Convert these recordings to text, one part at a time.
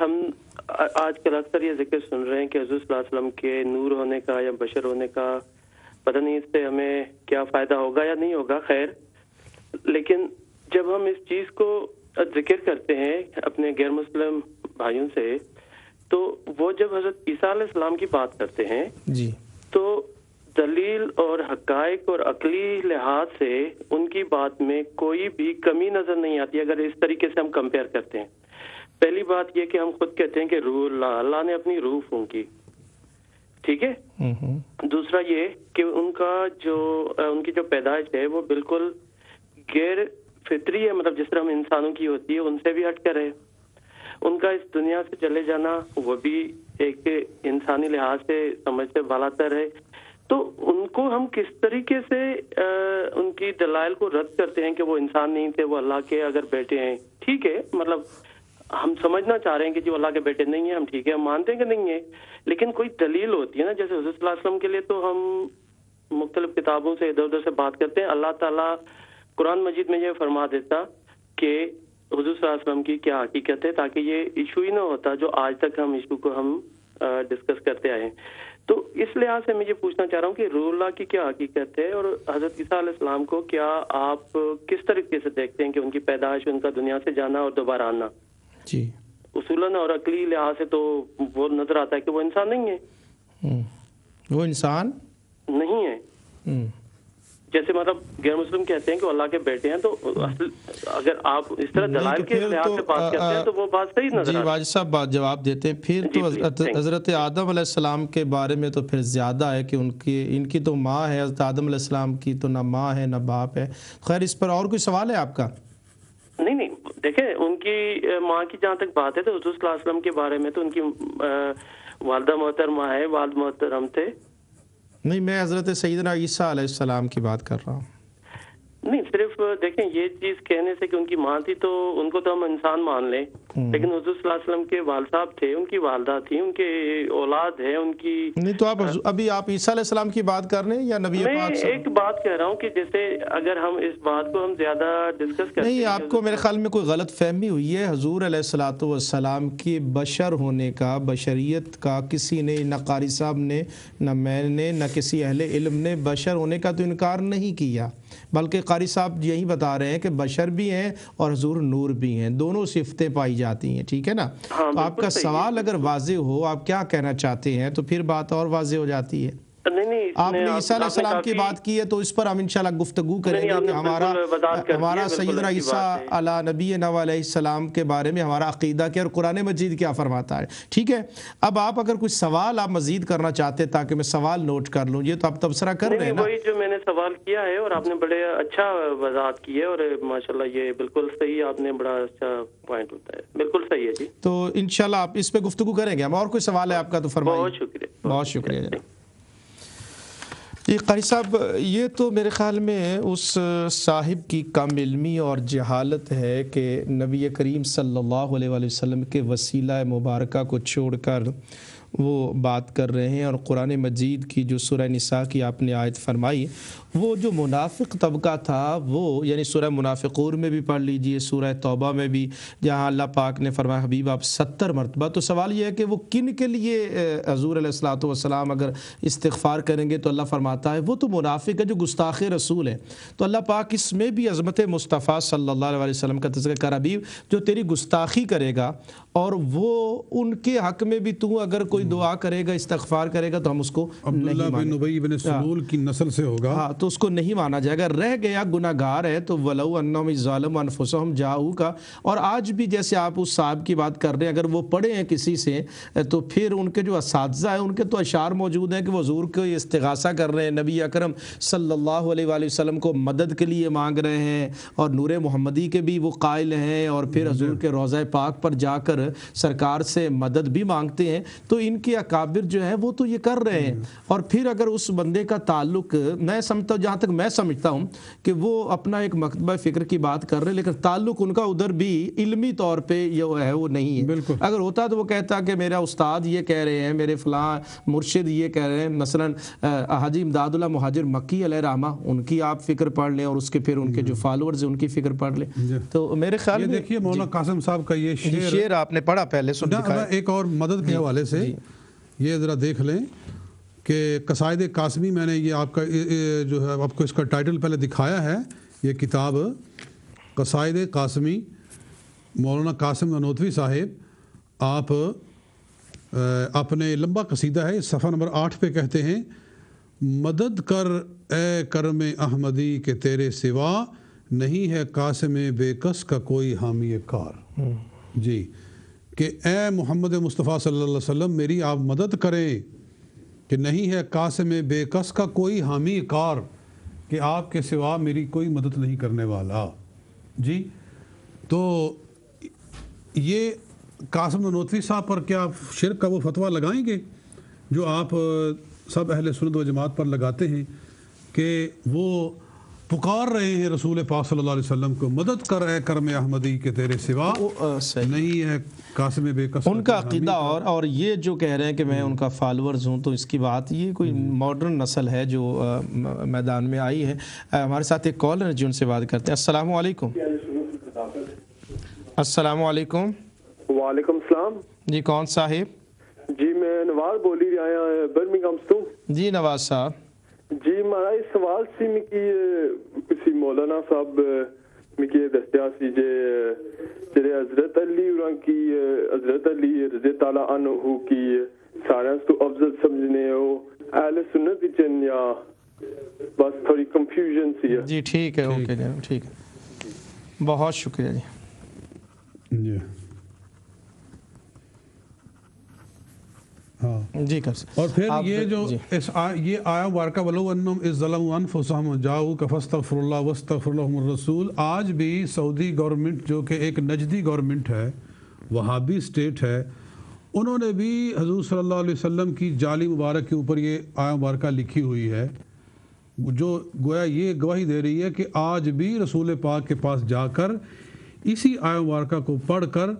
ہم آج کل اکثر یہ ذکر سن رہے ہیں کہ حضور صلی اللہ علیہ وسلم کے نور ہونے کا یا بشر ہونے کا پتہ نہیں اس سے ہمیں کیا فائدہ ہوگا یا نہیں ہوگا، خیر، لیکن جب ہم اس چیز کو ذکر کرتے ہیں اپنے غیر مسلم بھائیوں سے، تو وہ جب حضرت عیسیٰ علیہ السلام کی بات کرتے ہیں جی تو دلیل اور حقائق اور عقلی لحاظ سے ان کی بات میں کوئی بھی کمی نظر نہیں آتی اگر اس طریقے سے ہم کمپیئر کرتے ہیں۔ پہلی بات یہ کہ ہم خود کہتے ہیں کہ روح اللہ، اللہ نے اپنی روح پھونکی، ٹھیک ہے۔ دوسرا یہ کہ ان کی جو پیدائش ہے وہ بالکل غیر فطری ہے، مطلب جس طرح ہم انسانوں کی ہوتی ہے ان سے بھی ہٹ کر ہے۔ ان کا اس دنیا سے چلے جانا وہ بھی ایک انسانی لحاظ سے سمجھ سے بالا تر ہے۔ تو ان کو ہم کس طریقے سے ان کی دلائل کو رد کرتے ہیں کہ وہ انسان نہیں تھے، وہ اللہ کے اگر بیٹے ہیں، ٹھیک ہے، مطلب ہم سمجھنا چاہ رہے ہیں کہ جو اللہ کے بیٹے نہیں ہیں، ہم ٹھیک ہے، ہم مانتے ہیں کہ نہیں ہے، لیکن کوئی دلیل ہوتی ہے نا، جیسے حضرت صلی اللہ علیہ وسلم کے لیے تو ہم مختلف کتابوں سے ادھر ادھر سے بات کرتے ہیں۔ اللہ تعالیٰ قرآن مجید میں یہ فرما دیتا کہ حضور صلی اللہ علیہ وسلم کی کیا حقیقت ہے، تاکہ یہ ایشو ہی نہ ہوتا جو آج تک ہم ایشو کو ہم ڈسکس کرتے آئے ہیں۔ تو اس لحاظ سے میں یہ پوچھنا چاہ رہا ہوں کہ روح اللہ کی کیا حقیقت ہے، اور حضرت عیسیٰ علیہ السلام کو کیا آپ کس طریقے سے دیکھتے ہیں کہ ان کی پیدائش، ان کا دنیا سے جانا اور دوبارہ آنا؟ جی اصولاً اور عقلی لحاظ سے تو وہ نظر آتا ہے کہ وہ انسان نہیں ہے، وہ انسان نہیں ہے۔ جیسے مطلب غیر مسلم کہتے ہیں کہ وہ اللہ کے بیٹے ہیں، تو اگر آپ اس طرح دلائل کے لحاظ سے بات کرتے ہیں تو وہ بات صحیح نظر آتی ہے۔ جی واجد صاحب بات جواب دیتے ہیں پھر تو حضرت آدم علیہ السلام کے بارے میں تو پھر زیادہ ہے کہ ان کی تو ماں ہے، حضرت آدم علیہ السلام کی تو نہ ماں ہے نہ باپ ہے۔ خیر اس پر اور کوئی سوال ہے آپ کا؟ نہیں، دیکھیں ان کی ماں کی جہاں تک بات ہے تو حضور صلی اللہ علیہ وسلم کے بارے میں تو ان کی والدہ محترمہ ہے، والد محترم تھے۔ نہیں، میں حضرت سیدنا عیسیٰ علیہ السلام کی بات کر رہا ہوں۔ نہیں، صرف دیکھیں یہ چیز کہنے سے کہ ان کی ماں تھی تو ان کو تو ہم انسان مان لیں، لیکن حضور صلی اللہ علیہ وسلم کے والد صاحب تھے، ان کی والدہ تھی، ان کے اولاد ہے ان کی۔ نہیں تو ابھی آپ عیسیٰ علیہ السلام کی بات کر رہے ہیں یا نبی پاک؟ میں ایک بات کہہ رہا ہوں کہ جیسے اگر ہم اس بات کو ہم زیادہ ڈسکس کرتے ہیں، نہیں، آپ کو میرے خیال میں کوئی غلط فہمی ہوئی ہے۔ حضور علیہ الصلوۃ والسلام کی بشر ہونے کا، بشریت کا کسی نے، نہ قاری صاحب نے، نہ میں نے، نہ کسی اہل علم نے بشر ہونے کا تو انکار نہیں کیا، بلکہ قاری صاحب یہی بتا رہے ہیں کہ بشر بھی ہیں اور حضور نور بھی ہیں، دونوں صفتیں پائی جاتی ہیں، ٹھیک ہے نا؟ تو آپ کا سوال اگر واضح ہو، آپ کیا کہنا چاہتے ہیں، تو پھر بات اور واضح ہو جاتی ہے۔ آپ نے عیسیٰ علیہ السلام کی بات کی ہے تو اس پر ہم انشاءاللہ گفتگو کریں گے کہ ہمارا سیدنا عیسیٰ علی نبینا علیہ السلام کے بارے میں ہمارا عقیدہ کیا اور قرآن مجید کیا فرماتا ہے، ٹھیک ہے؟ اب آپ اگر کوئی سوال آپ مزید کرنا چاہتے ہیں تاکہ میں سوال نوٹ کر لوں، یہ تو آپ تبصرہ کر رہے ہیں نا؟ وہی جو میں نے سوال کیا ہے اور آپ نے بڑے اچھا وضاحت کی ہے، اور ماشاءاللہ یہ بالکل صحیح، آپ نے بڑا اچھا پوائنٹ ہوتا ہے، بالکل صحیح ہے جی۔ تو انشاءاللہ آپ اس پہ گفتگو کریں گے ہم۔ اور کوئی سوال ہے آپ کا تو فرمائیے۔ بہت شکریہ، بہت شکریہ جناب۔ یہ قاری صاحب، یہ تو میرے خیال میں اس صاحب کی کم علمی اور جہالت ہے کہ نبی کریم صلی اللہ علیہ وآلہ وسلم کے وسیلہ مبارکہ کو چھوڑ کر وہ بات کر رہے ہیں، اور قرآن مجید کی جو سورہ نساء کی آپ نے آیت فرمائی، وہ جو منافق طبقہ تھا وہ، یعنی سورہ منافقون میں بھی پڑھ لیجئے، سورہ توبہ میں بھی، جہاں اللہ پاک نے فرمایا حبیب آپ 70 مرتبہ، تو سوال یہ ہے کہ وہ کن کے لیے حضور علیہ الصلوۃ والسلام اگر استغفار کریں گے تو اللہ فرماتا ہے وہ تو منافق ہے جو گستاخ رسول ہے۔ تو اللہ پاک اس میں بھی عظمت مصطفیٰ صلی اللہ علیہ وسلم کا تذکرہ کر، حبیب جو تیری گستاخی کرے گا اور وہ ان کے حق میں بھی تو اگر کوئی دعا کرے گا، استغفار کرے گا تو ہم اس کو عبداللہ بن ابی بن سلول کی نسل سے ہوگا، ہاں، تو اس کو نہیں مانا جائے گا۔ رہ گیا گناہ گار ہے تو وَلَوْ أَنَّهُمْ ظَالِمُوا أَنفُسَهُمْ جَاءُوكَ، اور آج بھی جیسے آپ اس صاحب کی بات کر رہے ہیں، اگر وہ پڑھے ہیں کسی سے تو پھر ان کے جو اساتذہ ہیں ان کے تو اشعار موجود ہیں کہ وہ حضور کو استغاثہ کر رہے ہیں، نبی اکرم صلی اللہ علیہ وآلہ وسلم کو مدد کے لیے مانگ رہے ہیں، اور نور محمدی کے بھی وہ قائل ہیں، اور پھر حضور کے روضہ پاک پر جا کر سرکار سے مدد بھی مانگتے ہیں۔ تو دین کے اکابر جو ہیں وہ تو یہ کر رہے ہیں، اور پھر اگر اس بندے کا تعلق، میں سمجھتا ہوں، جہاں تک میں سمجھتا ہوں کہ وہ اپنا ایک مکتبہ فکر کی بات کر رہے ہیں، لیکن تعلق ان کا ادھر بھی علمی طور پہ جو ہے وہ نہیں ہے۔ اگر ہوتا تو وہ کہتا کہ میرا استاد یہ کہہ رہے ہیں، میرے فلاں مرشد یہ کہہ رہے ہیں، مثلاً حاجی امداد اللہ مہاجر مکی علیہ رحمہ، ان کی آپ فکر پڑھ لیں، اور اس کے پھر ان کے جو فالورز ہیں ان کی فکر پڑھ لیں۔ تو میرے خیال میں دیکھیے مولانا قاسم صاحب کا یہ شعر آپ نے پڑھا پہلے، سن دکھایا۔ ایک اور مدد کے حوالے سے یہ ذرا دیکھ لیں کہ قصائد قاسمی، میں نے یہ آپ کا جو ہے آپ کو اس کا ٹائٹل پہلے دکھایا ہے، یہ کتاب قصائد قاسمی مولانا قاسم نانوتوی صاحب، آپ اپنے لمبا قصیدہ ہے، صفحہ نمبر 8 پہ کہتے ہیں: مدد کر اے کرم احمدی کہ تیرے سوا نہیں ہے قاسم بے کس کا کوئی حامی کار۔ جی، کہ اے محمد مصطفیٰ صلی اللہ علیہ وسلم میری آپ مدد کریں کہ نہیں ہے قاسم بے کس کا کوئی حامی کار، کہ آپ کے سوا میری کوئی مدد نہیں کرنے والا۔ جی، تو یہ قاسم نانوتوی صاحب پر کیا شرک کا وہ فتویٰ لگائیں گے جو آپ سب اہل سنت و جماعت پر لگاتے ہیں کہ وہ پکار رہے ہیں رسول پاک صلی اللہ علیہ وسلم کو، مدد کر اے کرم احمدی کہ تیرے سوا نہیں ہے قاسم بے کس؟ ان کا عقیدہ اور یہ جو کہہ رہے ہیں کہ میں ان کا فالورز ہوں، تو اس کی بات، یہ کوئی ماڈرن نسل ہے جو میدان میں آئی ہے۔ ہمارے ساتھ ایک کالر ہے جو ان سے بات کرتے ہیں۔ السلام علیکم۔ السلام علیکم۔ وعلیکم السلام جی، کون صاحب؟ جی میں نواز بولی رہا ہوں برمنگھم سے۔ جی نواز صاحب جی ہمارا اس سوال سی میں کی کسی مولانا صاحب میں کی دستیا سی جڑے حضرت علی اور کی حضرت علی رضی تعالی عنہ کی سارے تو افضل سمجھنے ہو اہل سنت جن، یا بس تھوڑی کنفیوژن سی ہے؟ جی ٹھیک ہے، اوکے جی، ٹھیک ہے، بہت شکریہ جی۔ ہاں جی کر اور پھر یہ جو یہ آیا مبارکہ ولو انہم اذ ظلموا انفسہم جاؤک فاستغفر اللہ واستغفر لهم الرسول، آج بھی سعودی گورنمنٹ جو کہ ایک نجدی گورنمنٹ ہے، وہابی اسٹیٹ ہے، انہوں نے بھی حضور صلی اللہ علیہ وسلم کی جالی مبارک کے اوپر یہ آیا مبارکہ لکھی ہوئی ہے، جو گویا یہ گواہی دے رہی ہے کہ آج بھی رسول پاک کے پاس جا کر اسی آیا مبارکہ کو پڑھ کر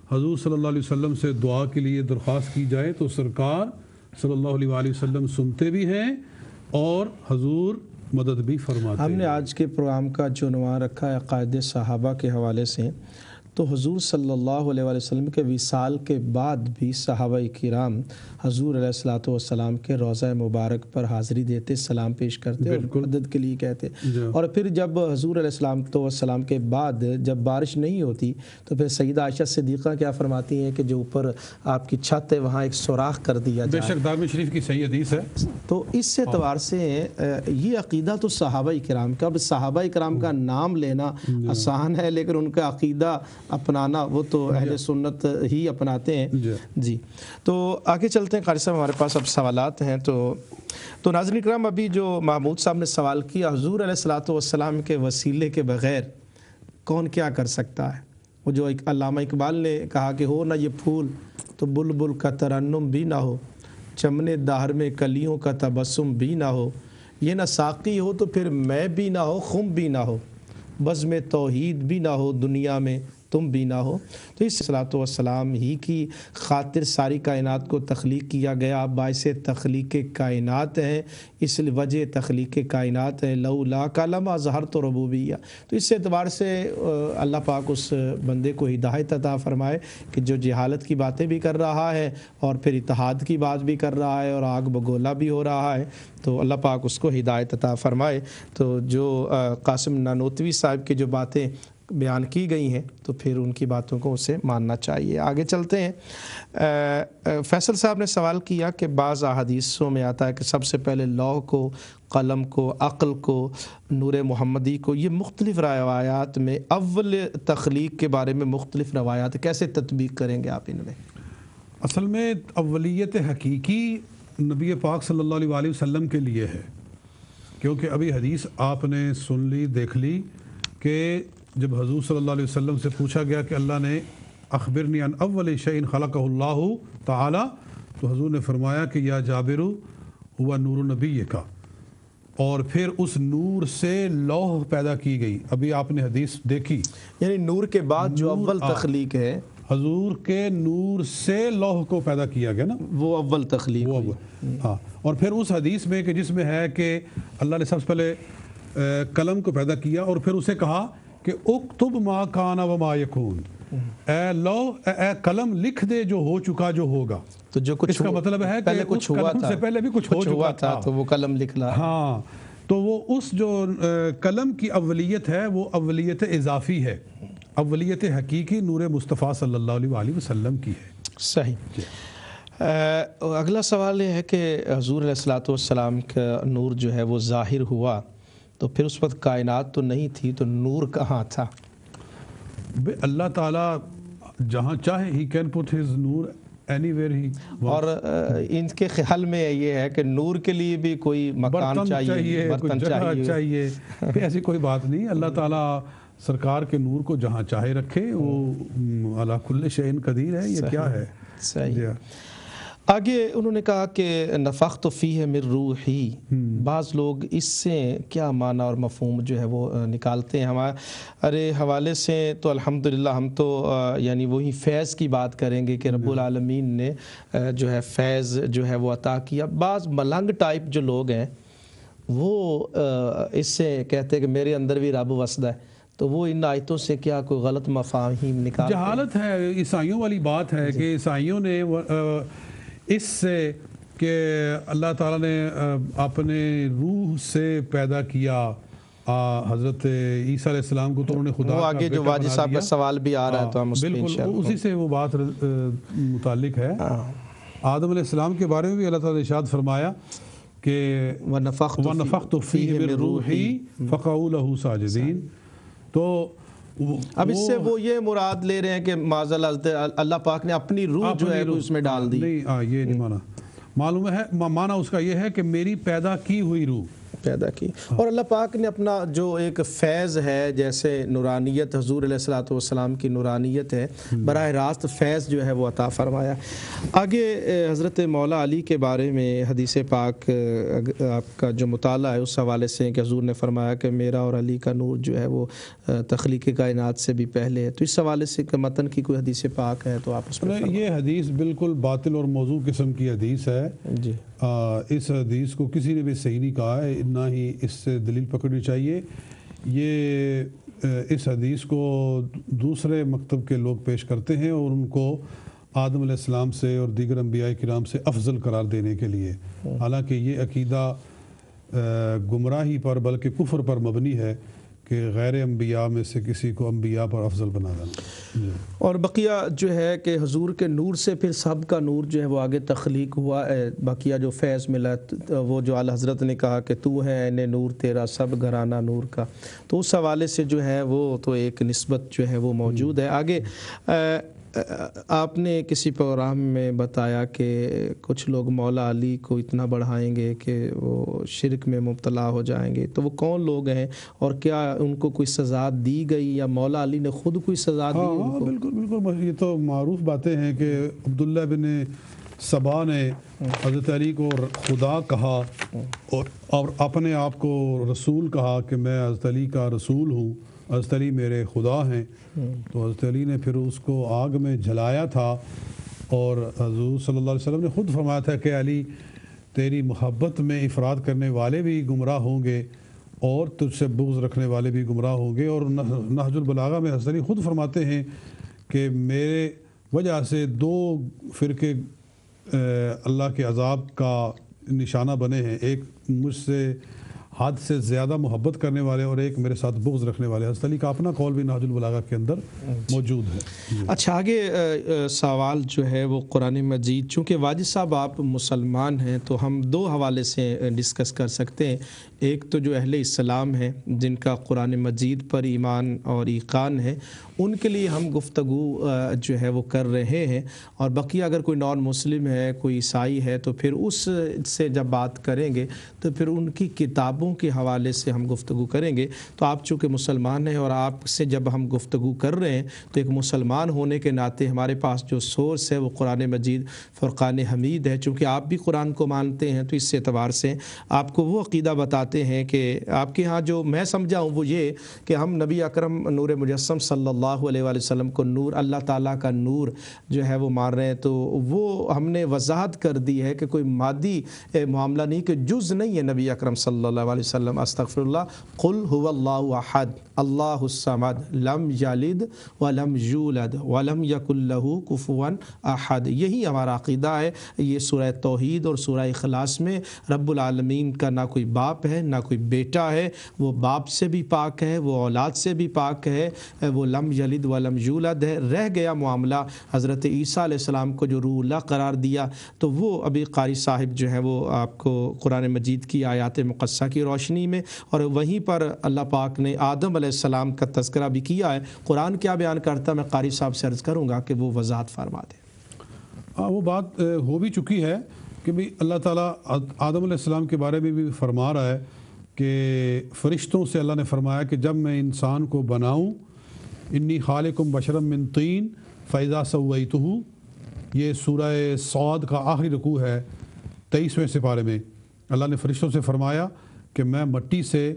حضور صلی اللہ علیہ وسلم سے دعا کے لیے درخواست کی جائے تو سرکار صلی اللہ علیہ وآلہ وسلم سنتے بھی ہیں اور حضور مدد بھی فرماتے ہیں۔ ہم نے آج کے پروگرام کا جو عنوان رکھا ہے عقائد صحابہ کے حوالے سے، تو حضور صلی اللہ علیہ وآلہ وسلم کے وصال کے بعد بھی صحابہ کرام حضور علیہ الصلوۃ والسلام کے روضہ مبارک پر حاضری دیتے، سلام پیش کرتے اور مدد کے لیے کہتے، اور پھر جب حضور علیہ السلام کے بعد جب بارش نہیں ہوتی تو پھر سیدہ عائشہ صدیقہ کیا فرماتی ہیں کہ جو اوپر آپ کی چھت ہے وہاں ایک سوراخ کر دیا جائے۔ بے شک دارمی شریف کی صحیح حدیث ہے۔ تو اس اعتبار سے یہ عقیدہ تو صحابہ کرام کا، اب صحابہ کرام کا نام لینا آسان ہے لیکن ان کا عقیدہ اپنانا وہ تو اہل سنت ہی اپناتے ہیں۔ جی تو آگے چلتے ہیں قاری صاحب، ہمارے پاس اب سوالات ہیں۔ تو ناظرین کرام، ابھی جو محمود صاحب نے سوال کیا، حضور علیہ الصلوۃ والسلام کے وسیلے کے بغیر کون کیا کر سکتا ہے؟ وہ جو علامہ اقبال نے کہا کہ ہو نہ یہ پھول تو بلبل کا ترنم بھی نہ ہو، چمن دہر میں کلیوں کا تبسم بھی نہ ہو، یہ نہ ساقی ہو تو پھر میں بھی نہ ہو، خم بھی نہ ہو، بزم توحید بھی نہ ہو، دنیا میں تم بھی نہ ہو۔ تو اس صلاۃ والسلام ہی کی خاطر ساری کائنات کو تخلیق کیا گیا، باعث تخلیق کائنات ہیں، اس وجہ تخلیق کائنات ہے، لولا کا لما ظہرت ربوبیہ۔ تو اس اعتبار سے اللہ پاک اس بندے کو ہدایت عطا فرمائے کہ جو جہالت کی باتیں بھی کر رہا ہے اور پھر اتحاد کی بات بھی کر رہا ہے اور آگ بگولا بھی ہو رہا ہے، تو اللہ پاک اس کو ہدایت عطا فرمائے۔ تو جو قاسم نانوتوی صاحب کی جو باتیں بیان کی گئی ہیں تو پھر ان کی باتوں کو اسے ماننا چاہیے۔ آگے چلتے ہیں۔ فیصل صاحب نے سوال کیا کہ بعض احادیثوں میں آتا ہے کہ سب سے پہلے لوح کو، قلم کو، عقل کو، نور محمدی کو، یہ مختلف روایات میں اول تخلیق کے بارے میں مختلف روایات، کیسے تطبیق کریں گے آپ ان میں؟ اصل میں اولیت حقیقی نبی پاک صلی اللہ علیہ وآلہ وسلم کے لیے ہے، کیونکہ ابھی حدیث آپ نے سن لی، دیکھ لی کہ جب حضور صلی اللہ علیہ وسلم سے پوچھا گیا کہ اللہ نے اخبرنی عن اول شیء خلقہ اللہ تعالی، تو حضور نے فرمایا کہ یا جابر ہوا نور نبی کا، اور پھر اس نور سے لوح پیدا کی گئی. ابھی آپ نے حدیث دیکھی، یعنی نور کے بعد جو اول تخلیق ہے حضور کے نور سے لوح کو پیدا کیا گیا نا، وہ اول تخلیق وہ ہوئی. ہاں. اور پھر اس حدیث میں کہ جس میں ہے کہ اللہ نے سب سے پہلے قلم کو پیدا کیا اور پھر اسے کہا کہ اکتب ما کان و ما یکون، اے لوح اے قلم لکھ دے جو ہو چکا جو ہوگا. تو جو کچھ اس کا مطلب ہے پہلے کہ کچھ اس ہوا قلم تھا، سے پہلے بھی کچھ ہو چکا تھا تو وہ قلم لکھ لا. ہاں. تو وہ اس جو قلم کی اولیت ہے وہ اولیت اضافی ہے، اولیت حقیقی نور مصطفیٰ صلی اللہ علیہ وآلہ وسلم کی ہے. صحیح. اگلا سوال یہ ہے کہ حضور علیہ الصلوۃ والسلام کا نور جو ہے وہ ظاہر ہوا تو پھر اس وقت کائنات تو نہیں تھی، تو نور کہاں تھا؟ اللہ تعالیٰ جہاں چاہے he can put his Noor any where he. اور ان کے خیال میں یہ ہے کہ نور کے لیے بھی کوئی مکان چاہیے، برتن چاہیے. ایسی کوئی بات نہیں. اللہ تعالیٰ سرکار کے نور کو جہاں چاہے رکھے، وہ علی کل شیء قدیر ہے. یہ کیا ہے؟ صحیح. آگے انہوں نے کہا کہ نفخت فیہ من روحی. بعض لوگ اس سے کیا معنی اور مفہوم جو ہے وہ نکالتے ہیں. ہمارے حوالے سے تو الحمدللہ ہم تو یعنی وہی فیض کی بات کریں گے کہ رب العالمین نے جو ہے فیض جو ہے وہ عطا کیا. بعض ملنگ ٹائپ جو لوگ ہیں وہ اس سے کہتے ہیں کہ میرے اندر بھی رب وسدا ہے، تو وہ ان آیتوں سے کیا کوئی غلط مفاہیم نکالتے ہیں؟ جہالت ہے، عیسائیوں والی بات ہے کہ عیسائیوں نے اس سے کہ اللہ تعالیٰ نے اپنے روح سے پیدا کیا حضرت عیسیٰ علیہ السلام کو، تو انہوں نے خدا وہ آگے جو واجد صاحب کا سوال بھی آ رہا ہے تو ہم اس پہ بالکل اسی سے وہ بات متعلق ہے. آدم علیہ السلام کے بارے میں بھی اللہ تعالیٰ نے ارشاد فرمایا کہ وَنَفَخْتُ فِيهِ مِن رُوحِي فَقَعُوا لَهُ سَاجِدِينَ. تو اب اس سے وہ یہ مراد لے رہے ہیں کہ معاذ اللہ پاک نے اپنی روح جو ہے اس میں ڈال دی. نہیں، یہ نہیں مانا. معلوم ہے معنی اس کا یہ ہے کہ میری پیدا کی ہوئی روح پیدا کی. اور اللہ پاک نے اپنا جو ایک فیض ہے، جیسے نورانیت حضور علیہ الصلوۃ والسلام کی نورانیت ہے، براہ راست فیض جو ہے وہ عطا فرمایا. آگے حضرت مولا علی کے بارے میں حدیث پاک آپ کا جو مطالعہ ہے اس حوالے سے کہ حضور نے فرمایا کہ میرا اور علی کا نور جو ہے وہ تخلیق کائنات سے بھی پہلے ہے. تو اس حوالے سے کہ متن کی کوئی حدیث پاک ہے تو آپ اس میں یہ حدیث بالکل باطل اور موضوع قسم کی حدیث ہے. جی اس حدیث کو کسی نے بھی صحیح نہیں کہا ہے، نہ ہی اس سے دلیل پکڑنی چاہیے. یہ اس حدیث کو دوسرے مکتب کے لوگ پیش کرتے ہیں اور ان کو آدم علیہ السلام سے اور دیگر انبیاء کرام سے افضل قرار دینے کے لیے، حالانکہ یہ عقیدہ گمراہی پر بلکہ کفر پر مبنی ہے کہ غیر انبیاء میں سے کسی کو انبیاء پر افضل بنا دینا. اور بقیہ جو ہے کہ حضور کے نور سے پھر سب کا نور جو ہے وہ آگے تخلیق ہوا. بقیہ جو فیض ملا وہ جو اعلیٰ حضرت نے کہا کہ تو ہے عین نور تیرا سب گھرانہ نور کا، تو اس حوالے سے جو ہے وہ تو ایک نسبت جو ہے وہ موجود ہے. آگے آپ نے کسی پروگرام میں بتایا کہ کچھ لوگ مولا علی کو اتنا بڑھائیں گے کہ وہ شرک میں مبتلا ہو جائیں گے. تو وہ کون لوگ ہیں اور کیا ان کو کوئی سزا دی گئی یا مولا علی نے خود کوئی سزا دی؟ ہاں بالکل بالکل. یہ تو معروف باتیں ہیں کہ عبداللہ بن سبا نے حضرت علی کو خدا کہا اور اپنے آپ کو رسول کہا کہ میں حضرت علی کا رسول ہوں، حضرت علی میرے خدا ہیں. تو حضرت علی نے پھر اس کو آگ میں جلایا تھا اور حضور صلی اللہ علیہ وسلم نے خود فرمایا تھا کہ علی تیری محبت میں افراد کرنے والے بھی گمراہ ہوں گے اور تجھ سے بغض رکھنے والے بھی گمراہ ہوں گے. اور نہج البلاغہ میں حضرت علی خود فرماتے ہیں کہ میرے وجہ سے دو فرقے اللہ کے عذاب کا نشانہ بنے ہیں، ایک مجھ سے حد سے زیادہ محبت کرنے والے اور ایک میرے ساتھ بغض رکھنے والے. حضرت علی کا اپنا قول بھی نہج البلاغہ کے اندر موجود ہے. اچھا آگے سوال جو ہے وہ قرآن مجید، چونکہ واجد صاحب آپ مسلمان ہیں تو ہم دو حوالے سے ڈسکس کر سکتے ہیں. ایک تو جو اہل اسلام ہیں جن کا قرآن مجید پر ایمان اور ایقان ہے، ان کے لیے ہم گفتگو جو ہے وہ کر رہے ہیں، اور بقیہ اگر کوئی نان مسلم ہے، کوئی عیسائی ہے، تو پھر اس سے جب بات کریں گے تو پھر ان کی کتابوں کتابوں کے حوالے سے ہم گفتگو کریں گے۔ تو آپ چونکہ مسلمان ہیں اور آپ سے جب ہم گفتگو کر رہے ہیں تو ایک مسلمان ہونے کے ناطے ہمارے پاس جو سورس ہے وہ قرآن مجید فرقان حمید ہے۔ چونکہ آپ بھی قرآن کو مانتے ہیں تو اس اعتبار سے آپ کو وہ عقیدہ بتاتے ہیں کہ آپ کے ہاں جو میں سمجھا ہوں وہ یہ کہ ہم نبی اکرم نور مجسم صلی اللہ علیہ وآلہ وسلم کو نور، اللہ تعالیٰ کا نور جو ہے وہ مان رہے ہیں۔ تو وہ ہم نے وضاحت کر دی ہے کہ کوئی مادی معاملہ نہیں، کہ جز نہیں ہے نبی اکرم صلی اللہ علیہ وسلم۔ استغفر اللہ، قل هو اللہ احد اللہ الصمد لم یلد ولم یولد ولم یکن لہ کفوا احد۔ یہی ہمارا عقیدہ ہے۔ یہ سورہ توحید اور سورہ اخلاص میں رب العالمین کا نہ کوئی باپ ہے نہ کوئی بیٹا ہے، وہ باپ سے بھی پاک ہے، وہ اولاد سے بھی پاک ہے، وہ لم یلد ولم یولد ہے۔ رہ گیا معاملہ حضرت عیسیٰ علیہ السلام کو جو روح اللہ قرار دیا، تو وہ ابھی قاری صاحب جو ہے وہ آپ کو قرآن مجید کی آیات مقدسہ کی روشنی میں، اور وہیں پر اللہ پاک نے آدم علیہ السلام کا تذکرہ بھی کیا ہے۔ قرآن کیا بیان کرتا ہے، میں قاری صاحب سے عرض کروں گا کہ وہ وضاحت فرما دیں۔ وہ بات ہو بھی چکی ہے کہ بھی اللہ تعالیٰ آدم علیہ السلام کے بارے میں بھی فرما رہا ہے کہ فرشتوں سے اللہ نے فرمایا کہ جب میں انسان کو بناؤں، انی خالقم بشرا من طین فاذا سویتہ، یہ سورہ صاد کا آخری رکوع ہے 23ویں سپارے میں۔ اللہ نے فرشتوں سے فرمایا کہ میں مٹی سے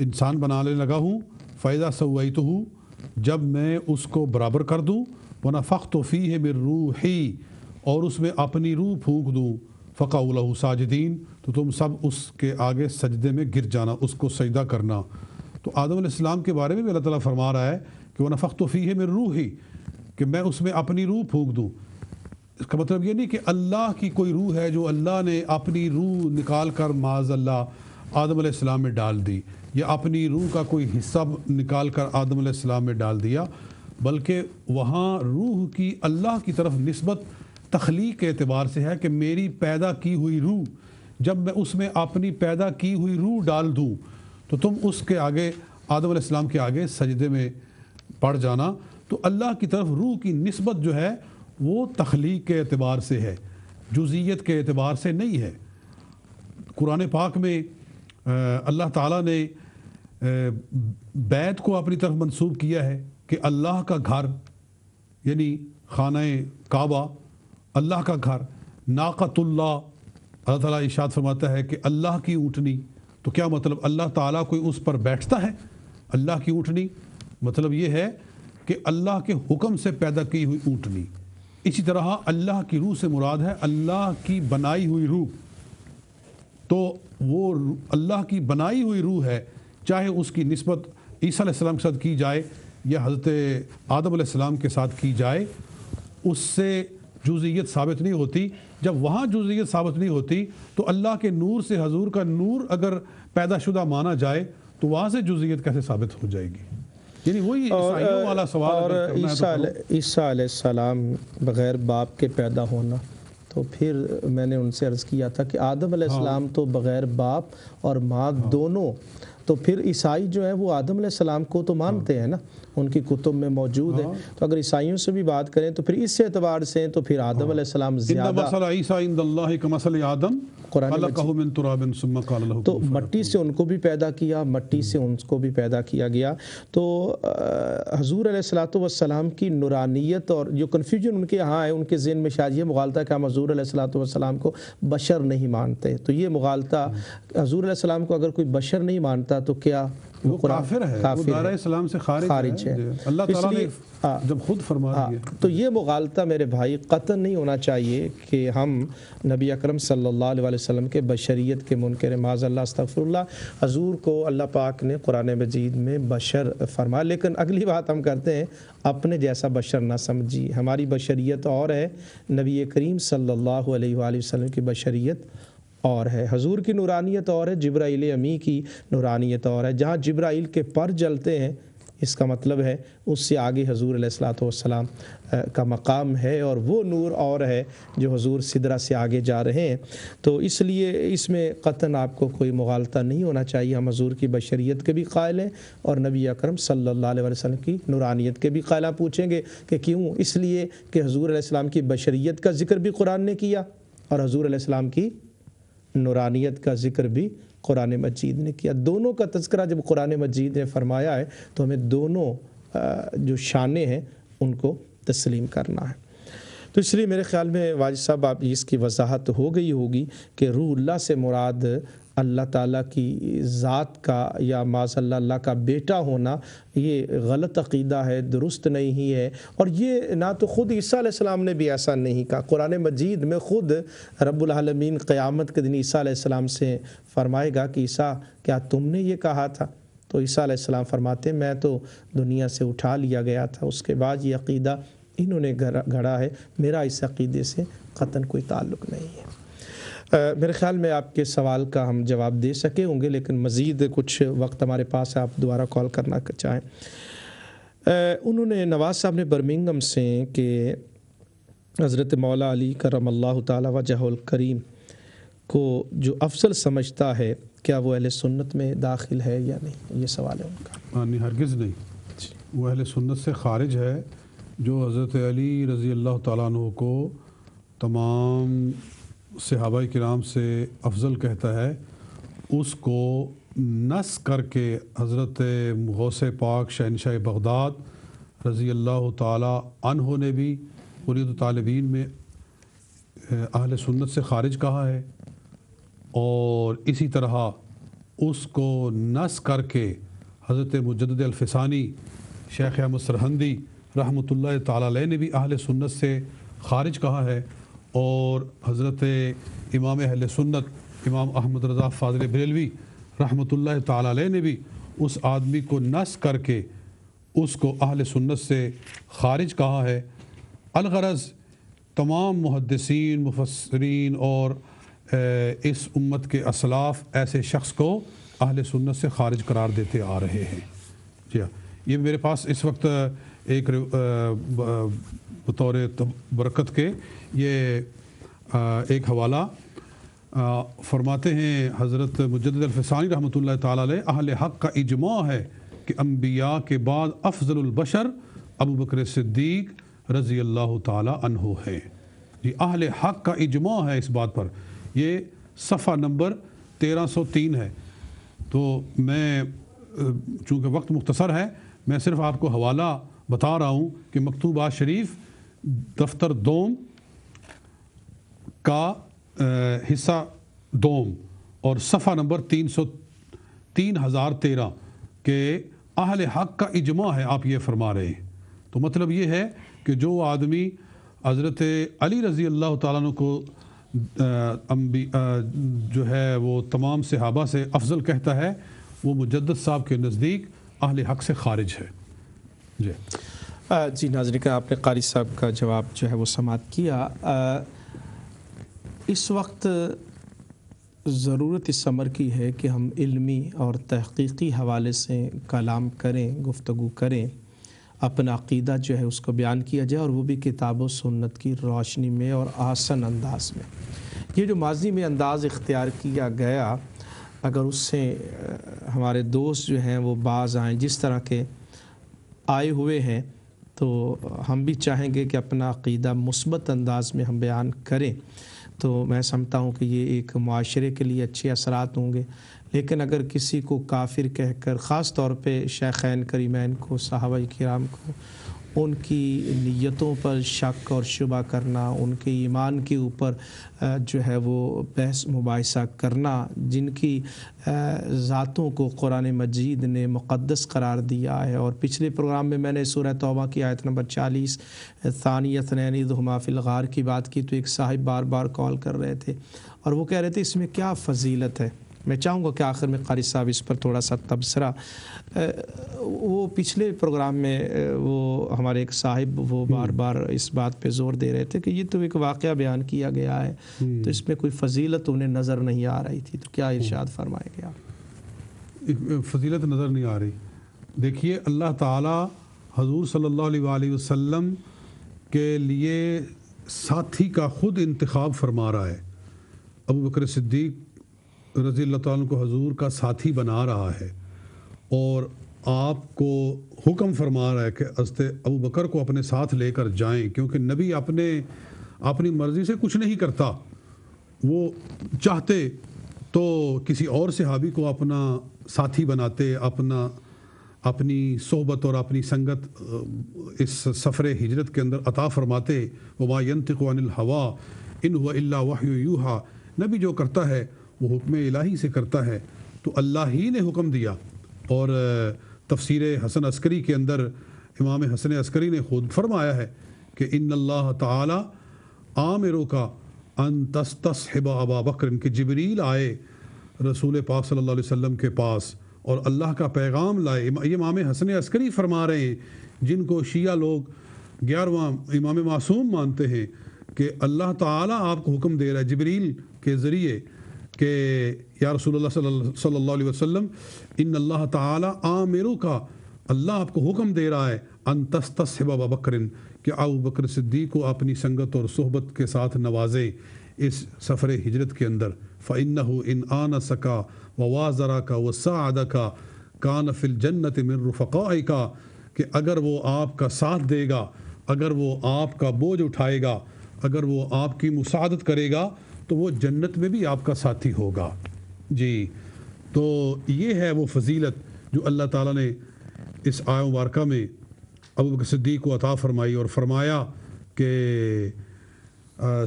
انسان بنانے لگا ہوں، فاذا سویتہ، جب میں اس کو برابر کر دوں، ونفخت فیہ من روحی، اور اس میں اپنی روح پھونک دوں، فقعوا لہ ساجدین، تو تم سب اس کے آگے سجدے میں گر جانا، اس کو سجدہ کرنا۔ تو آدم علیہ السلام کے بارے میں بھی اللہ تعالیٰ فرما رہا ہے کہ ونفخت فیہ من روحی، کہ میں اس میں اپنی روح پھونک دوں۔ اس کا مطلب یہ نہیں کہ اللہ کی کوئی روح ہے جو اللہ نے اپنی روح نکال کر معاذ اللہ آدم علیہ السلام میں ڈال دی، یا اپنی روح کا کوئی حصہ نکال کر آدم علیہ السلام میں ڈال دیا، بلکہ وہاں روح کی اللہ کی طرف نسبت تخلیق کے اعتبار سے ہے کہ میری پیدا کی ہوئی روح، جب میں اس میں اپنی پیدا کی ہوئی روح ڈال دوں تو تم اس کے آگے آدم علیہ السلام کے آگے سجدے میں پڑ جانا۔ تو اللہ کی طرف روح کی نسبت جو ہے وہ تخلیق کے اعتبار سے ہے، جزئیت کے اعتبار سے نہیں ہے۔ قرآن پاک میں اللہ تعالیٰ نے بیت کو اپنی طرف منسوب کیا ہے کہ اللہ کا گھر، یعنی خانہ کعبہ اللہ کا گھر، ناقۃ اللہ، اللہ تعالیٰ ارشاد فرماتا ہے کہ اللہ کی اونٹنی۔ تو کیا مطلب اللہ تعالیٰ کوئی اس پر بیٹھتا ہے؟ اللہ کی اونٹنی مطلب یہ ہے کہ اللہ کے حکم سے پیدا کی ہوئی اونٹنی۔ اسی طرح اللہ کی روح سے مراد ہے اللہ کی بنائی ہوئی روح۔ تو وہ اللہ کی بنائی ہوئی روح ہے، چاہے اس کی نسبت عیسیٰ علیہ السلام کے ساتھ کی جائے یا حضرت آدم علیہ السلام کے ساتھ کی جائے، اس سے جزئیت ثابت نہیں ہوتی۔ جب وہاں جزئیت ثابت نہیں ہوتی تو اللہ کے نور سے حضور کا نور اگر پیدا شدہ مانا جائے تو وہاں سے جزئیت کیسے ثابت ہو جائے گی؟ یعنی وہی عیسائیوں والا سوال۔ اور عیسیٰ علیہ السلام بغیر باپ کے پیدا ہونا، تو پھر میں نے ان سے عرض کیا تھا کہ آدم علیہ السلام تو بغیر باپ اور ماں دونوں، تو پھر عیسائی جو ہے وہ آدم علیہ السلام کو تو مانتے ہیں نا، ان کی کتب میں موجود ہے۔ تو اگر عیسائیوں سے بھی بات کریں تو پھر اس اعتبار سے تو پھر آدم علیہ السلام زیادہ، ان مثل عیسیٰ عند اللہ کمثل آدم خلقہ من تراب ثم قال له، تو مٹی سے ان کو بھی پیدا کیا، مٹی سے ان کو بھی پیدا کیا گیا۔ تو حضور علیہ الصلوۃ والسلام کی نورانیت، اور جو کنفیوژن ان کے یہاں ہے، ان کے ذہن میں شاید یہ مغالطہ کہ ہم حضور علیہ الصلوۃ والسلام کو بشر نہیں مانتے، تو یہ مغالطہ، حضور علیہ السلام کو اگر کوئی بشر نہیں مانتا تو کیا وہ کافر ہے، وہ دائرہ اسلام سے خارج ہے۔ اللہ تعالیٰ نے جب خود فرما دیا، تو یہ مغالطہ میرے بھائی قطعاً نہیں ہونا چاہیے کہ ہم نبی اکرم صلی اللہ علیہ وسلم کے بشریت کے منکر معاذ اللہ استغفر اللہ۔ حضور کو اللہ پاک نے قرآن مجید میں بشر فرمایا، لیکن اگلی بات ہم کرتے ہیں اپنے جیسا بشر نہ سمجھیے، ہماری بشریت اور ہے، نبی کریم صلی اللہ علیہ وآلہ وسلم کی بشریت اور ہے، حضور کی نورانیت اور ہے، جبرائیل امی کی نورانیت اور ہے۔ جہاں جبرائیل کے پر جلتے ہیں، اس کا مطلب ہے اس سے آگے حضور علیہ الصلوۃ والسلام کا مقام ہے، اور وہ نور اور ہے جو حضور سدرہ سے آگے جا رہے ہیں۔ تو اس لیے اس میں قطعاً آپ کو کوئی مغالطہ نہیں ہونا چاہیے، ہم حضور کی بشریت کے بھی قائل ہیں اور نبی اکرم صلی اللہ علیہ وسلم کی نورانیت کے بھی قائل ہیں۔ پوچھیں گے کہ کیوں؟ اس لیے کہ حضور علیہ السلام کی بشریت کا ذکر بھی قرآن نے کیا اور حضور علیہ السلام کی نورانیت کا ذکر بھی قرآن مجید نے کیا۔ دونوں کا تذکرہ جب قرآن مجید نے فرمایا ہے تو ہمیں دونوں جو شانیں ہیں ان کو تسلیم کرنا ہے۔ تو اس لیے میرے خیال میں واجد صاحب آپ اس کی وضاحت ہو گئی ہوگی کہ روح اللہ سے مراد اللہ تعالیٰ کی ذات کا یا معاذ اللہ اللہ کا بیٹا ہونا یہ غلط عقیدہ ہے، درست نہیں ہے، اور یہ نہ تو خود عیسیٰ علیہ السلام نے بھی ایسا نہیں کہا۔ قرآن مجید میں خود رب العالمین قیامت کے دن عیسیٰ علیہ السلام سے فرمائے گا کہ عیسیٰ کیا تم نے یہ کہا تھا؟ تو عیسیٰ علیہ السلام فرماتے ہیں میں تو دنیا سے اٹھا لیا گیا تھا، اس کے بعد یہ عقیدہ انہوں نے گھڑا ہے، میرا اس عقیدے سے قطعاً کوئی تعلق نہیں ہے۔ میرے خیال میں آپ کے سوال کا ہم جواب دے سکے ہوں گے، لیکن مزید کچھ وقت ہمارے پاس ہے، آپ دوبارہ کال کرنا چاہیں۔ انہوں نے نواز صاحب نے برمنگم سے کہ حضرت مولا علی کرم اللہ تعالی وجہ الکریم کو جو افضل سمجھتا ہے کیا وہ اہل سنت میں داخل ہے یا نہیں؟ یہ سوال ہے ان کا۔ نہیں، ہرگز نہیں، وہ اہل سنت سے خارج ہے۔ جو حضرت علی رضی اللہ تعالیٰ عنہ کو تمام صحابہ کرام سے افضل کہتا ہے، اس کو نس کر کے حضرت غوث پاک شہنشاہ بغداد رضی اللہ تعالیٰ عنہ نے بھی مرید طالبین میں اہل سنت سے خارج کہا ہے، اور اسی طرح اس کو نس کر کے حضرت مجدد الفسانی شیخ احمد سرہندی رحمۃ اللہ تعالیٰ علیہ نے بھی اہل سنت سے خارج کہا ہے، اور حضرت امام اہل سنت امام احمد رضا فاضل بریلوی رحمۃ اللہ تعالیٰ علیہ نے بھی اس آدمی کو نس کر کے اس کو اہل سنت سے خارج کہا ہے۔ الغرض تمام محدثین، مفسرین اور اس امت کے اسلاف ایسے شخص کو اہل سنت سے خارج قرار دیتے آ رہے ہیں۔ جی ہاں، یہ میرے پاس اس وقت ایک بطور برکت کے یہ ایک حوالہ فرماتے ہیں حضرت مجدد الفسانی رحمۃ اللہ تعالیٰ علیہ، اہل حق کا اجماع ہے کہ انبیاء کے بعد افضل البشر ابو بکر صدیق رضی اللہ تعالیٰ عنہ ہے۔ جی، اہل حق کا اجماع ہے اس بات پر۔ یہ صفحہ نمبر 1303 ہے۔ تو میں چونکہ وقت مختصر ہے، میں صرف آپ کو حوالہ بتا رہا ہوں کہ مکتوبات شریف دفتر دوم کا حصہ دوم اور صفحہ نمبر 3013 کہ اہل حق کا اجماع ہے، آپ یہ فرما رہے ہیں۔ تو مطلب یہ ہے کہ جو آدمی حضرت علی رضی اللہ تعالیٰ عنہ کو جو ہے وہ تمام صحابہ سے افضل کہتا ہے، وہ مجدد صاحب کے نزدیک اہل حق سے خارج ہے۔ جی ناظرین، کا آپ نے قاری صاحب کا جواب جو ہے وہ سماعت کیا۔ اس وقت ضرورت اس امر کی ہے کہ ہم علمی اور تحقیقی حوالے سے کلام کریں، گفتگو کریں، اپنا عقیدہ جو ہے اس کو بیان کیا جائے، اور وہ بھی کتاب و سنت کی روشنی میں اور آسن انداز میں۔ یہ جو ماضی میں انداز اختیار کیا گیا، اگر اس سے ہمارے دوست جو ہیں وہ باز آئیں جس طرح کے آئے ہوئے ہیں، تو ہم بھی چاہیں گے کہ اپنا عقیدہ مثبت انداز میں ہم بیان کریں، تو میں سمجھتا ہوں کہ یہ ایک معاشرے کے لیے اچھے اثرات ہوں گے۔ لیکن اگر کسی کو کافر کہہ کر، خاص طور پہ شیخین کریمین کو، صحابہ کرام کو، ان کی نیتوں پر شک اور شبہ کرنا، ان کے ایمان کے اوپر جو ہے وہ بحث مباحثہ کرنا، جن کی ذاتوں کو قرآن مجید نے مقدس قرار دیا ہے، اور پچھلے پروگرام میں نے سورہ توبہ کی آیت نمبر 40 ثانی اثنین اذ ہما فی الغار کی بات کی، تو ایک صاحب بار بار کال کر رہے تھے اور وہ کہہ رہے تھے اس میں کیا فضیلت ہے۔ میں چاہوں گا کہ آخر میں قاری صاحب اس پر تھوڑا سا تبصرہ، وہ پچھلے پروگرام میں وہ ہمارے ایک صاحب وہ بار بار اس بات پہ زور دے رہے تھے کہ یہ تو ایک واقعہ بیان کیا گیا ہے، تو اس میں کوئی فضیلت انہیں نظر نہیں آ رہی تھی، تو کیا ارشاد فرمائے گا؟ فضیلت نظر نہیں آ رہی۔ دیکھیے، اللہ تعالیٰ حضور صلی اللہ علیہ وآلہ وسلم کے لیے ساتھی کا خود انتخاب فرما رہا ہے۔ ابو بکر صدیق رضی اللہ تعالیٰ کو حضور کا ساتھی بنا رہا ہے، اور آپ کو حکم فرما رہا ہے کہ حضرت ابو بکر کو اپنے ساتھ لے کر جائیں، کیونکہ نبی اپنی مرضی سے کچھ نہیں کرتا، وہ چاہتے تو کسی اور صحابی کو اپنا ساتھی بناتے، اپنی صحبت اور اپنی سنگت اس سفر ہجرت کے اندر عطا فرماتے۔ وما ينطق عن الهوى ان هو الا وحی یوحى، نبی جو کرتا ہے وہ حکم الہی سے کرتا ہے، تو اللہ ہی نے حکم دیا۔ اور تفسیر حسن عسکری کے اندر امام حسن عسکری نے خود فرمایا ہے کہ ان اللہ تعالی آمرک ان تستصحب ابا بکر، کہ جبریل آئے رسول پاک صلی اللہ علیہ وسلم کے پاس اور اللہ کا پیغام لائے۔ یہ امام حسن عسکری فرما رہے ہیں، جن کو شیعہ لوگ 11واں امام معصوم مانتے ہیں، کہ اللہ تعالیٰ آپ کو حکم دے رہا ہے جبریل کے ذریعے کہ یا رسول اللہ صلی اللہ علیہ وسلم ان اللہ تعالیٰ آمرک، اللہ آپ کو حکم دے رہا ہے ان تستصحب ابا بکر، کہ ابو بکر صدیق کو اپنی سنگت اور صحبت کے ساتھ نوازے اس سفر ہجرت کے اندر۔ فَإِنَّهُ إِنْ آنَسَكَ وَوَازَرَكَ وَسَاعَدَكَ كَانَ فِي الْجَنَّةِ مِنْ رُفَقَائِكَ، کہ اگر وہ آپ کا ساتھ دے گا، اگر وہ آپ کا بوجھ اٹھائے گا، اگر وہ آپ کی مساعدت کرے گا، تو وہ جنت میں بھی آپ کا ساتھی ہوگا۔ جی، تو یہ ہے وہ فضیلت جو اللہ تعالیٰ نے اس آیہ مبارکہ میں ابو بکر صدیق کو عطا فرمائی، اور فرمایا کہ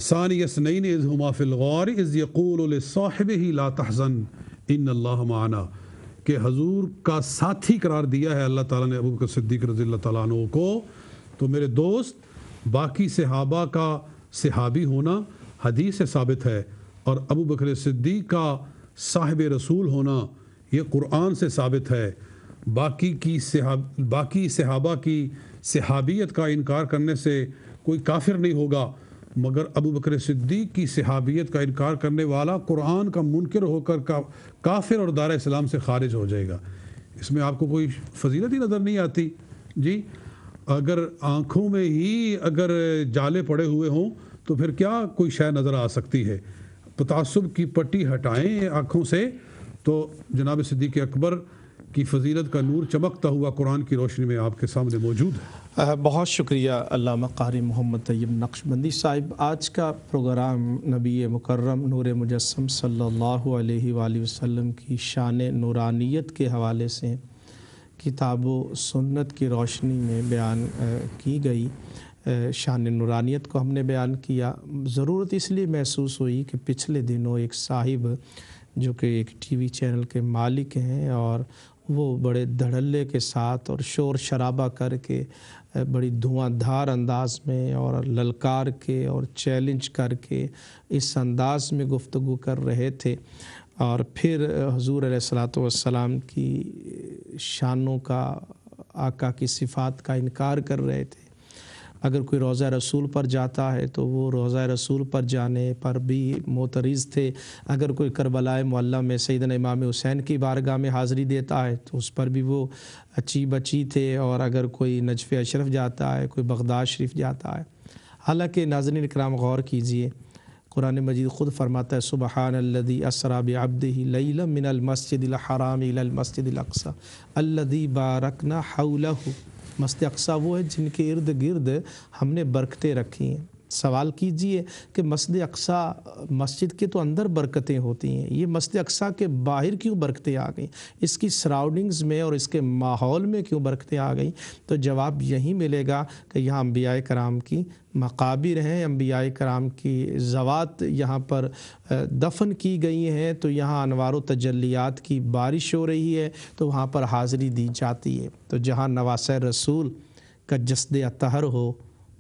ثانی اثنین اذ ہما فی الغار اذ یقول لصاحبہ لا تحزن ان اللہ معنا، کہ حضور کا ساتھی قرار دیا ہے اللہ تعالیٰ نے ابو بکر صدیق رضی اللہ تعالیٰ عنہ کو۔ تو میرے دوست، باقی صحابہ کا صحابی ہونا حدیث سے ثابت ہے، اور ابو بکر صدیق کا صاحب رسول ہونا یہ قرآن سے ثابت ہے۔ باقی صحابہ کی صحابیت کا انکار کرنے سے کوئی کافر نہیں ہوگا، مگر ابو بکر صدیق کی صحابیت کا انکار کرنے والا قرآن کا منکر ہو کر کافر اور دار اسلام سے خارج ہو جائے گا۔ اس میں آپ کو کوئی فضیلت ہی نظر نہیں آتی؟ جی، اگر آنکھوں میں ہی اگر جالے پڑے ہوئے ہوں تو پھر کیا کوئی شے نظر آ سکتی ہے؟ تعصب کی پٹی ہٹائیں آنکھوں سے، تو جناب صدیق اکبر کی فضیلت کا نور چمکتا ہوا قرآن کی روشنی میں آپ کے سامنے موجود ہے۔ بہت شکریہ علامہ قاری محمد طیب نقشبندی صاحب۔ آج کا پروگرام نبی مکرم نور مجسم صلی اللہ علیہ وآلہ وسلم کی شان نورانیت کے حوالے سے کتاب و سنت کی روشنی میں بیان کی گئی۔ شان نورانیت کو ہم نے بیان کیا، ضرورت اس لیے محسوس ہوئی کہ پچھلے دنوں ایک صاحب جو کہ ایک ٹی وی چینل کے مالک ہیں، اور وہ بڑے دھڑلے کے ساتھ اور شور شرابہ کر کے بڑی دھواں دھار انداز میں اور للکار کے اور چیلنج کر کے اس انداز میں گفتگو کر رہے تھے، اور پھر حضور علیہ الصلوۃ والسلام کی شانوں کا، آقا کی صفات کا انکار کر رہے تھے۔ اگر کوئی روضہ رسول پر جاتا ہے تو وہ روضہ رسول پر جانے پر بھی معترض تھے، اگر کوئی کربلائے معلیٰ میں سیدنا امام حسین کی بارگاہ میں حاضری دیتا ہے تو اس پر بھی وہ اچھی بچی تھے، اور اگر کوئی نجف اشرف جاتا ہے، کوئی بغداد شریف جاتا ہے۔ حالانکہ ناظرین اکرام غور کیجئے، قرآن مجید خود فرماتا ہے سبحان الذی اسریٰ بعبدہ لیلا من المسجد الحرام الی المسجد الاقصی الذی بارکنا حولہ۔ مسجد اقصی وہ ہے جن کے ارد گرد ہم نے برکتیں رکھی ہیں۔ سوال کیجئے کہ مسجد اقصی، مسجد کے تو اندر برکتیں ہوتی ہیں، یہ مسجد اقصی کے باہر کیوں برکتیں آ گئیں؟ اس کی سراؤنڈنگز میں اور اس کے ماحول میں کیوں برکتیں آ گئیں؟ تو جواب یہی ملے گا کہ یہاں انبیاء کرام کی مقابر ہیں، انبیاء کرام کی ذوات یہاں پر دفن کی گئی ہیں، تو یہاں انوار و تجلیات کی بارش ہو رہی ہے، تو وہاں پر حاضری دی جاتی ہے۔ تو جہاں نواسہ رسول کا جسد اطہر ہو،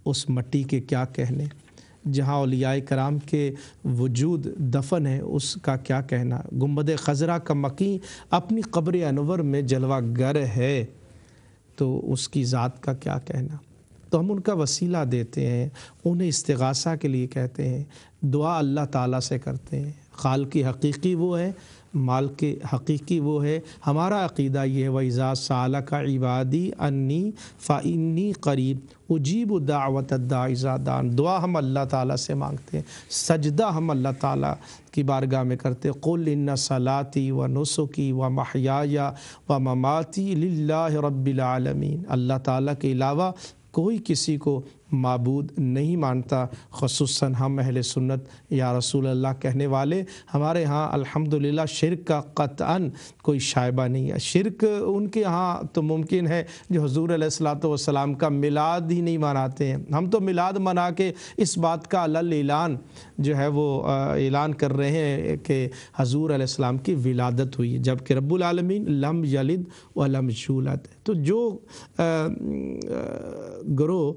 اس مٹی کے کیا کہنے، جہاں اولیاء کرام کے وجود دفن ہے اس کا کیا کہنا، گنبد خضرا کا مکیں اپنی قبر انور میں جلوہ گر ہے تو اس کی ذات کا کیا کہنا۔ تو ہم ان کا وسیلہ دیتے ہیں، انہیں استغاثہ کے لیے کہتے ہیں، دعا اللہ تعالیٰ سے کرتے ہیں۔ خالق حقیقی وہ ہے، مالک حقیقی وہ ہے۔ ہمارا عقیدہ یہ ہے وَإِذَا سَأَلَكَ عِبَادِي أَنِّي فَإِنِّي قَرِيبٌ أُجِيبُ دَعْوَةَ الدَّاعِ إِذَا دَعَانِ۔ دعا ہم اللہ تعالیٰ سے مانگتے ہیں، سجدہ ہم اللہ تعالیٰ کی بارگاہ میں کرتے ہیں۔ قُلْ إِنَّ صَلَاتِي وَنُسُكِي وَمَحْيَايَ وَمَمَاتِي لِلَّهِ رَبِّ الْعَالَمِينَ۔ اللہ تعالیٰ کے علاوہ کوئی کسی کو معبود نہیں مانتا، خصوصاً ہم اہل سنت یا رسول اللہ کہنے والے، ہمارے ہاں الحمدللہ شرک کا قطعاً کوئی شائبہ نہیں ہے۔ شرک ان کے ہاں تو ممکن ہے جو حضور علیہ الصلوۃ والسلام کا میلاد ہی نہیں مناتے ہیں۔ ہم تو میلاد منا کے اس بات کا اعلان جو ہے وہ اعلان کر رہے ہیں کہ حضور علیہ السلام کی ولادت ہوئی ہے، جبکہ رب العالمین لم یلد ولم یولد۔ تو جو گروہ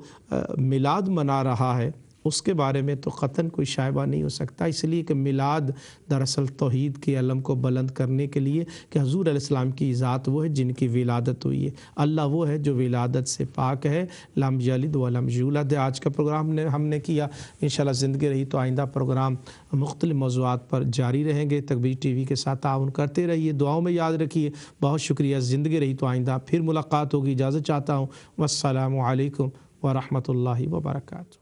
میلاد منا رہا ہے اس کے بارے میں تو قطعاً کوئی شائبہ نہیں ہو سکتا، اس لیے کہ میلاد دراصل توحید کے علم کو بلند کرنے کے لیے کہ حضور علیہ السلام کی ذات وہ ہے جن کی ولادت ہوئی ہے، اللہ وہ ہے جو ولادت سے پاک ہے، لم یلد ولم یولد۔ آج کا پروگرام ہم نے کیا، انشاءاللہ زندگی رہی تو آئندہ پروگرام مختلف موضوعات پر جاری رہیں گے۔ تکبیر ٹی وی کے ساتھ تعاون کرتے رہیے، دعاؤں میں یاد رکھیے۔ بہت شکریہ، زندگی رہی تو آئندہ پھر ملاقات ہوگی۔ اجازت چاہتا ہوں، والسلام علیکم ورحمۃ اللہ وبرکاتہ۔